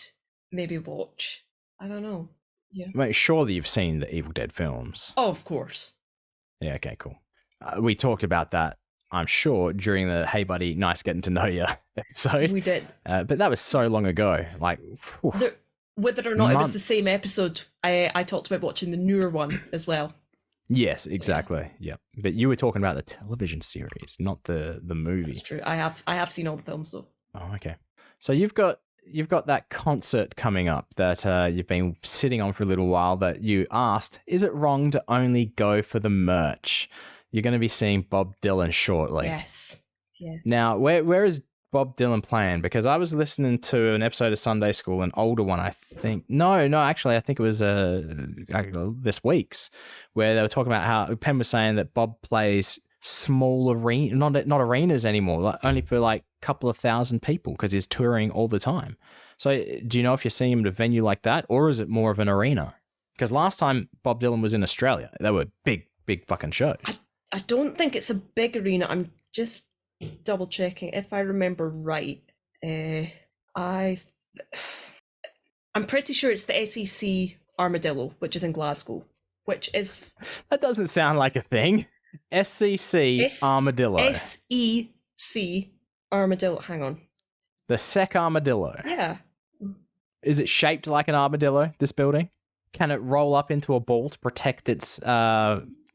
maybe watch. I don't know. Yeah. Mate, surely you've seen the Evil Dead films. Oh, of course. Yeah, okay, cool. We talked about that, I'm sure, during the Hey Buddy, Nice Getting to Know You episode. We did. But that was so long ago. Like, whew. Whether or not it was the Months. same episode, I talked about watching the newer one as well. Yes, exactly. Yeah. But you were talking about the television series, not the movie. That's true. I have seen all the films though. Oh, okay. So you've got that concert coming up that you've been sitting on for a little while that you asked, is it wrong to only go for the merch? You're going to be seeing Bob Dylan shortly. Yes. Yeah. Now, where is Bob Dylan playing? Because I was listening to an episode of Sunday School, an older one, I think. No, actually, I think it was this week's, where they were talking about how Penn was saying that Bob plays small arena, not arenas anymore, like only for like a couple of thousand people because he's touring all the time. So do you know if you're seeing him at a venue like that, or is it more of an arena? Because last time Bob Dylan was in Australia, they were big fucking shows. I don't think it's a big arena. I'm just double checking if I remember right. I'm pretty sure it's the SEC Armadillo, which is in Glasgow, which is That doesn't sound like a thing. SCC Armadillo. SEC Armadillo. Hang on. The Sec Armadillo. Yeah. Is it shaped like an armadillo, this building? Can it roll up into a ball to protect its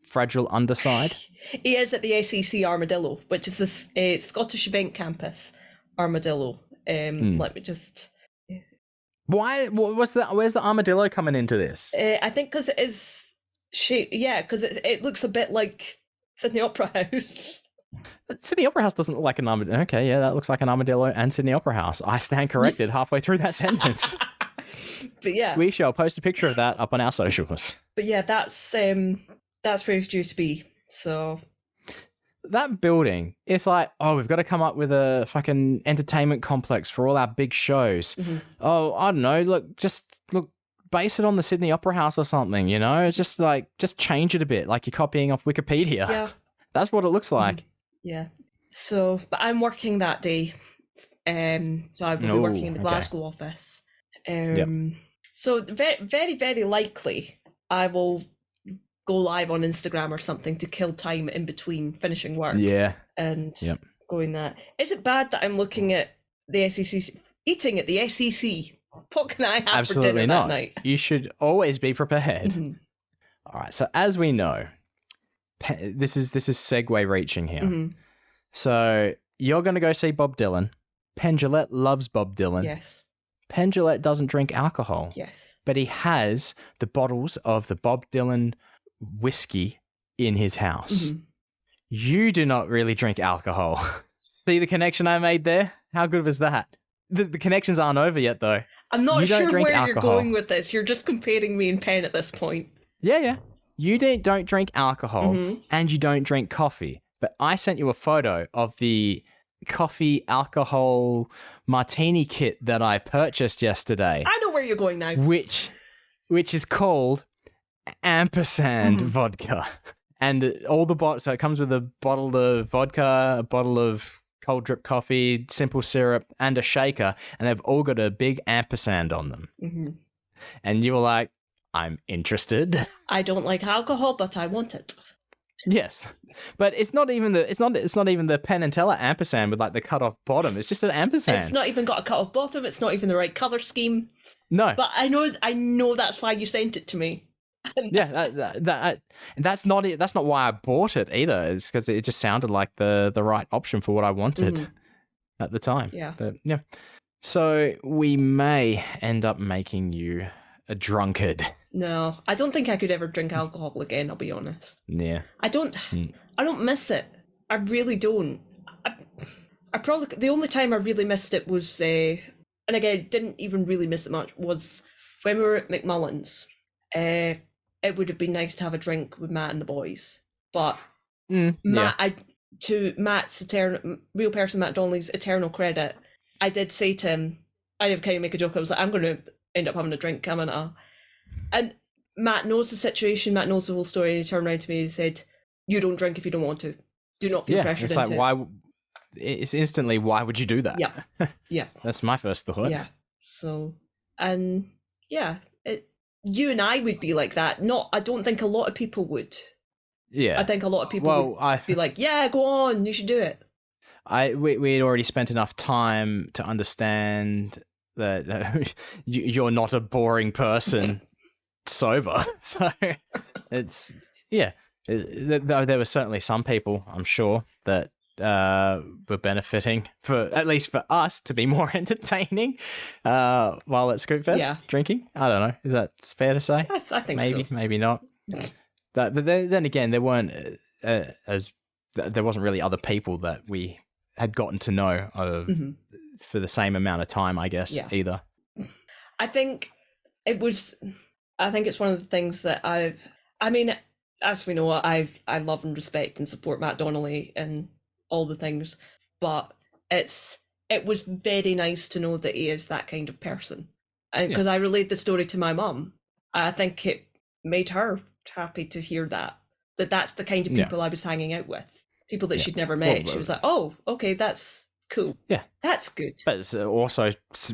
fragile underside? He is at the SEC Armadillo, which is this Scottish event campus Armadillo. Let me just... Why? Where's the armadillo coming into this? I think because it is shaped... Yeah, because it looks a bit like Sydney Opera House. Sydney Opera House doesn't look like an armadillo. Okay, yeah, that looks like an armadillo and Sydney Opera House. I stand corrected halfway through that sentence. But yeah. We shall post a picture of that up on our socials. But yeah, that's where it's due to be. So that building, it's like, oh, we've got to come up with a fucking entertainment complex for all our big shows. Mm-hmm. Oh, I don't know. Look, base it on the Sydney Opera House or something, you know? Just change it a bit, like you're copying off Wikipedia. yeah. That's what it looks like. Yeah. So, but I'm working that day. So I will be working in the Glasgow office. So very, very, very likely I will go live on Instagram or something to kill time in between finishing work. Yeah. And going that. Is it bad that I'm looking at the SEC, eating at the SEC? What can I have for dinner that night? You should always be prepared. Mm-hmm. All right. So as we know, this is segue reaching here. Mm-hmm. So you're going to go see Bob Dylan. Penn Jillette loves Bob Dylan. Yes. Penn Jillette doesn't drink alcohol. Yes. But he has the bottles of the Bob Dylan whiskey in his house. Mm-hmm. You do not really drink alcohol. See the connection I made there? How good was that? The connections aren't over yet, though. I'm not sure where alcohol. you're going with this. You're just comparing me and Penn at this point. Yeah. You don't drink alcohol and you don't drink coffee. But I sent you a photo of the coffee alcohol martini kit that I purchased yesterday. I know where you're going now. Which is called ampersand vodka. And all the bottles, so it comes with a bottle of vodka, a bottle of cold drip coffee, simple syrup, and a shaker. And they've all got a big ampersand on them. Mm-hmm. And you were like, I'm interested. I don't like alcohol, but I want it. Yes, but it's not even the Penn and Teller ampersand with like the cut off bottom. It's just an ampersand. It's not even got a cut off bottom. It's not even the right color scheme. No, but I know that's why you sent it to me. Yeah, that's not why I bought it either. It's because it just sounded like the right option for what I wanted at the time. Yeah, but yeah. So we may end up making you a drunkard. No, I don't think I could ever drink alcohol again, I'll be honest. Yeah. I don't miss it. I really don't. I probably, the only time I really missed it was, and again, didn't even really miss it much, was when we were at McMullen's. It would have been nice to have a drink with Matt and the boys. But to Matt's real person Matt Donnelly's eternal credit, I did say to him, I did kind of make a joke, I was like, I'm going to end up having a drink, and Matt knows the situation, Matt knows the whole story, and he turned around to me and said, you don't drink if you don't want to. Do not feel pressured into it. Why? It's instantly, why would you do that? Yeah. Yeah. That's my first thought. Yeah. So, and yeah, you and I would be like that. I don't think a lot of people would. Yeah. I think a lot of people would be like, yeah, go on, you should do it. We had already spent enough time to understand that you're not a boring person sober. So it's, yeah. There were certainly some people, I'm sure, that were benefiting at least for us to be more entertaining while at Scoopfest drinking. I don't know. Is that fair to say? Yes, I think maybe not. But then again, there weren't there wasn't really other people that we had gotten to know for the same amount of time, I guess, either. I think it's one of the things that I mean, as we know, I love and respect and support Matt Donnelly and all the things, but it was very nice to know that he is that kind of person. Because I relayed the story to my mum. I think it made her happy to hear that's the kind of people I was hanging out with. People that she'd never met. She was like, oh, okay, that's cool. Yeah. That's good. But it's also,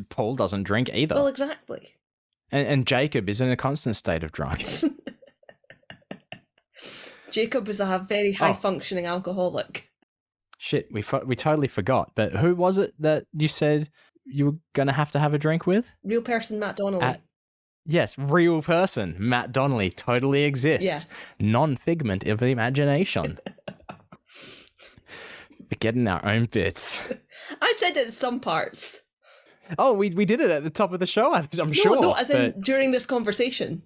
Paul doesn't drink either. Well, exactly. And Jacob is in a constant state of drunk. Jacob was a very high-functioning alcoholic. Shit, we totally forgot. But who was it that you said you were going to have a drink with? Real person Matt Donnelly. Yes, real person Matt Donnelly totally exists. Yeah. Non-figment of the imagination. We're getting our own bits. I said it in some parts. Oh, we did it at the top of the show, I'm sure. No, as in during this conversation.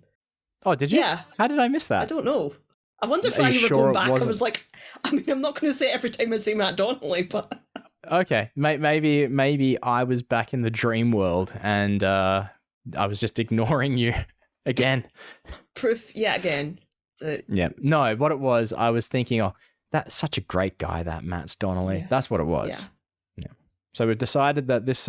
Oh, did you? Yeah. How did I miss that? I don't know. I wonder if you were going back. I was like, I mean, I'm not going to say it every time I say Matt Donnelly, but... Okay, maybe I was back in the dream world and I was just ignoring you again. Proof, again. Yeah, no, what it was, I was thinking, oh, that's such a great guy, that Matt Donnelly. Yeah. That's what it was. Yeah. So we've decided that this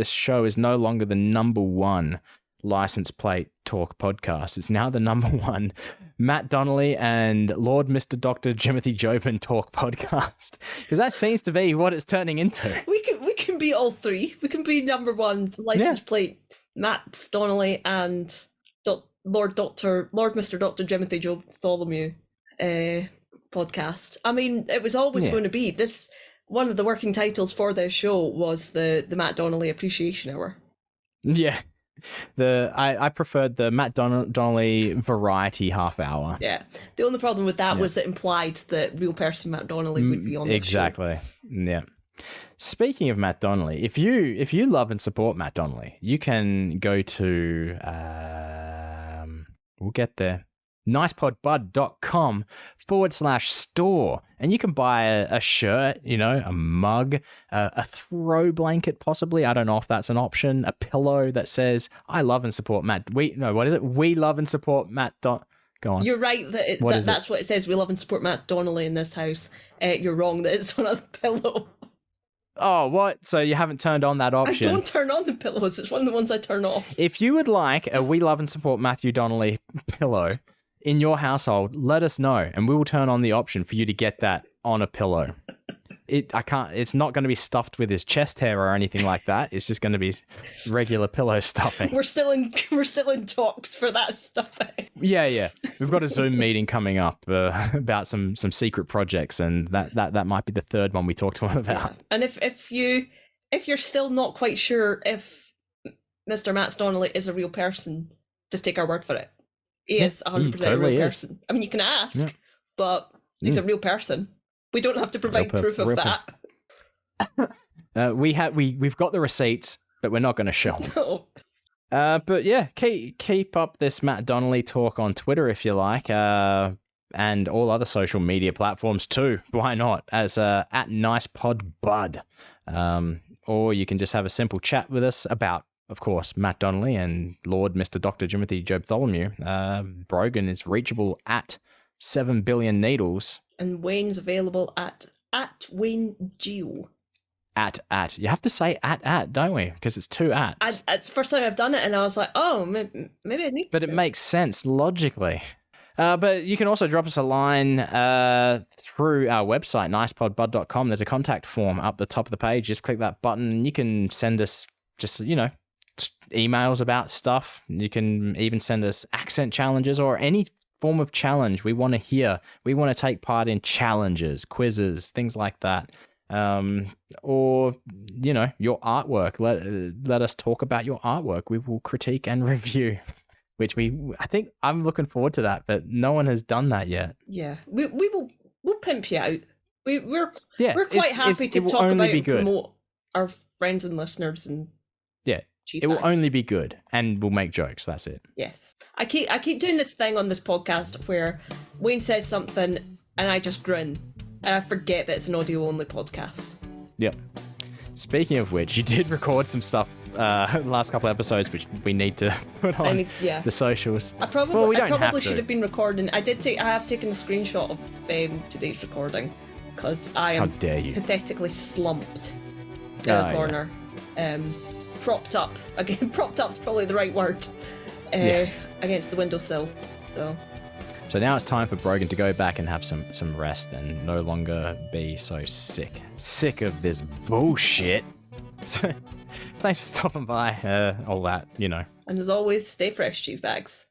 show is no longer the number one license plate talk podcast. It's now the number one Matt Donnelly and Lord Mr Dr Jimothy Jobin talk podcast, because that seems to be what it's turning into. We can be all three. We can be number one license plate Matt Donnelly and Lord Mr Dr Jimothy Job Bartholomew podcast. I mean, it was always going to be this. One of the working titles for this show was the Matt Donnelly Appreciation Hour. Yeah. I preferred the Matt Donnelly variety half hour. Yeah. The only problem with that was it implied that real person Matt Donnelly would be on the show. Exactly. Yeah. Speaking of Matt Donnelly, if you love and support Matt Donnelly, you can go to we'll get there. nicepodbud.com/store, and you can buy a shirt, a mug, a throw blanket, possibly. I don't know if that's an option. A pillow that says "I love and support Matt." What is it? We love and support Matt. Go on. You're right that's what it says. We love and support Matt Donnelly in this house. You're wrong that it's on a pillow. Oh, what? So you haven't turned on that option? I don't turn on the pillows. It's one of the ones I turn off. If you would like a "We love and support Matthew Donnelly" pillow in your household, let us know, and we will turn on the option for you to get that on a pillow. It's not going to be stuffed with his chest hair or anything like that. It's just going to be regular pillow stuffing. We're still in talks for that stuffing. Yeah. We've got a Zoom meeting coming up about some secret projects, and that might be the third one we talk to him about. Yeah. And if you're still not quite sure if Mr. Matt Donnelly is a real person, just take our word for it. He is 100% totally a real person. I mean, you can ask, but he's a real person. We don't have to provide proof of that. We've got the receipts, but we're not going to show them. No. But yeah, keep up this Matt Donnelly talk on Twitter if you like, and all other social media platforms too. Why not? As at NicePodBud, or you can just have a simple chat with us about, of course, Matt Donnelly and Lord Mr Dr Jimothy Jobtholomew. Brogan is reachable at 7 billion needles. And Wayne's available at Wayne Geo. At. You have to say at, don't we? Because it's two ats. It's the first time I've done it, and I was like, oh, maybe I need to. But it makes sense logically. But you can also drop us a line through our website, nicepodbud.com. There's a contact form up the top of the page. Just click that button, and you can send us just, emails about stuff. You can even send us accent challenges or any form of challenge we want to hear. We want to take part in challenges, quizzes, things like that. Or your artwork. Let us talk about your artwork. We will critique and review, which I think I'm looking forward to that, but no one has done that yet. Yeah, we'll pimp you out. We're quite happy to it will talk only about be and good. promote our friends and listeners and It will only be good, and we'll make jokes. That's it. Yes, I keep doing this thing on this podcast where Wayne says something and I just grin. And I forget that it's an audio-only podcast. Yep. Speaking of which, you did record some stuff last couple of episodes, which we need to put on the socials. I probably have should have been recording. I have taken a screenshot of today's recording because I am How dare you. pathetically slumped in the corner. Propped up. Again, propped up's probably the right word. Against the windowsill. So now it's time for Brogan to go back and have some rest and no longer be so sick. Sick of this bullshit. So, thanks for stopping by. All that, And as always, stay fresh, cheese bags.